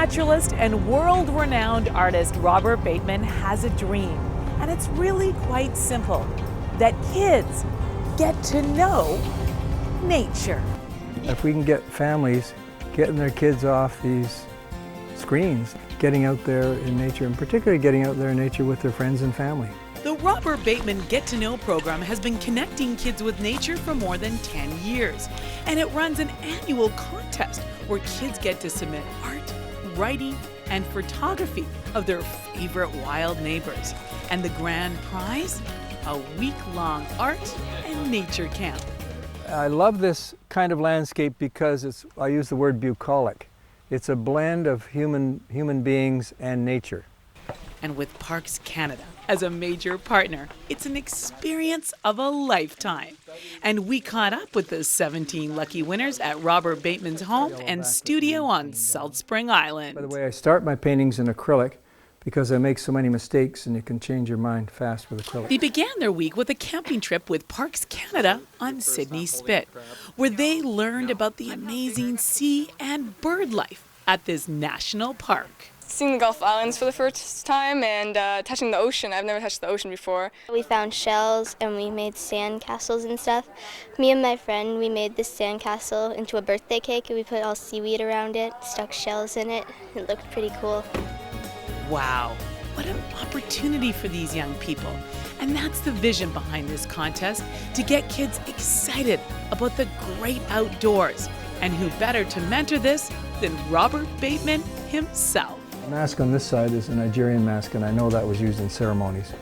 naturalist and world-renowned artist Robert Bateman has a dream, and it's really quite simple, that kids get to know nature. If we can get families getting their kids off these screens, getting out there in nature, and particularly getting out there in nature with their friends and family. The Robert Bateman Get to Know program has been connecting kids with nature for more than 10 years. And it runs an annual contest where kids get to submit art, writing, and photography of their favorite wild neighbors. And the grand prize? A week-long art and nature camp. I love this kind of landscape because I use the word bucolic. It's a blend of human beings and nature. And with Parks Canada as a major partner, it's an experience of a lifetime. And we caught up with the 17 lucky winners at Robert Bateman's home and studio on Salt Spring Island. By the way, I start my paintings in acrylic because I make so many mistakes and you can change your mind fast with acrylic. They began their week with a camping trip with Parks Canada on Sydney Spit, where they learned about the amazing sea and bird life at this national park. Seeing the Gulf Islands for the first time and touching the ocean. I've never touched the ocean before. We found shells and we made sand castles and stuff. Me and my friend, we made this sand castle into a birthday cake and we put all seaweed around it, stuck shells in it. It looked pretty cool. Wow, what an opportunity for these young people. And that's the vision behind this contest, to get kids excited about the great outdoors. And who better to mentor this than Robert Bateman himself? The mask on this side is a Nigerian mask, and I know that was used in ceremonies.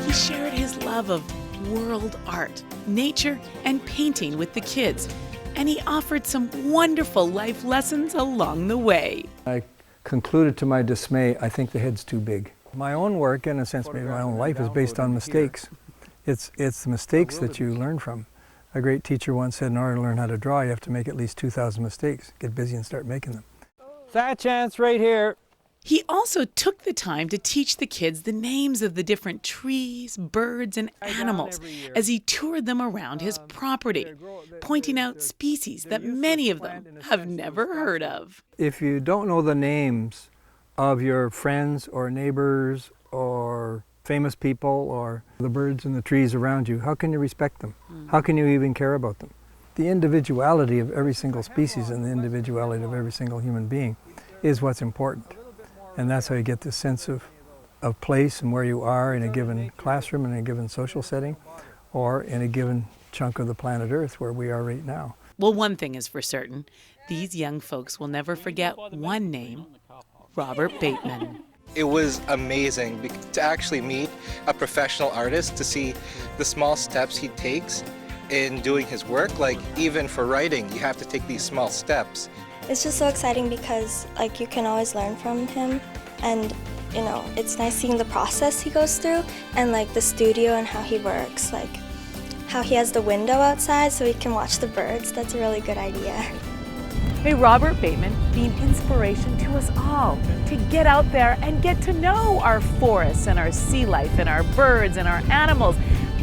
He shared his love of world art, nature, and painting with the kids. And he offered some wonderful life lessons along the way. I concluded to my dismay, I think the head's too big. My own work, in a sense, maybe my own life, is based on mistakes. It's the mistakes that you learn from. A great teacher once said, in order to learn how to draw, you have to make at least 2,000 mistakes. Get busy and start making them. That chance right here. He also took the time to teach the kids the names of the different trees, birds, and animals as he toured them around his property, pointing out species that many of them have never heard of. If you don't know the names of your friends or neighbors or famous people or the birds and the trees around you, how can you respect them? How can you even care about them? The individuality of every single species and the individuality of every single human being is what's important. And that's how you get this sense of place and where you are in a given classroom, in a given social setting, or in a given chunk of the planet Earth where we are right now. Well, one thing is for certain, these young folks will never forget one name, Robert Bateman. It was amazing to actually meet a professional artist, to see the small steps he takes in doing his work. Like, even for writing, you have to take these small steps. It's just so exciting because you can always learn from him, and it's nice seeing the process he goes through, and the studio and how he works, how he has the window outside so he can watch the birds. That's a really good idea. May Robert Bateman be an inspiration to us all to get out there and get to know our forests and our sea life and our birds and our animals.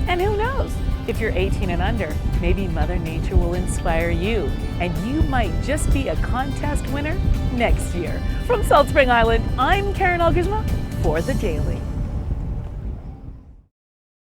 And who knows, if you're 18 and under, maybe Mother Nature will inspire you and you might just be a contest winner next year. From Salt Spring Island, I'm Elgersma for The Daily.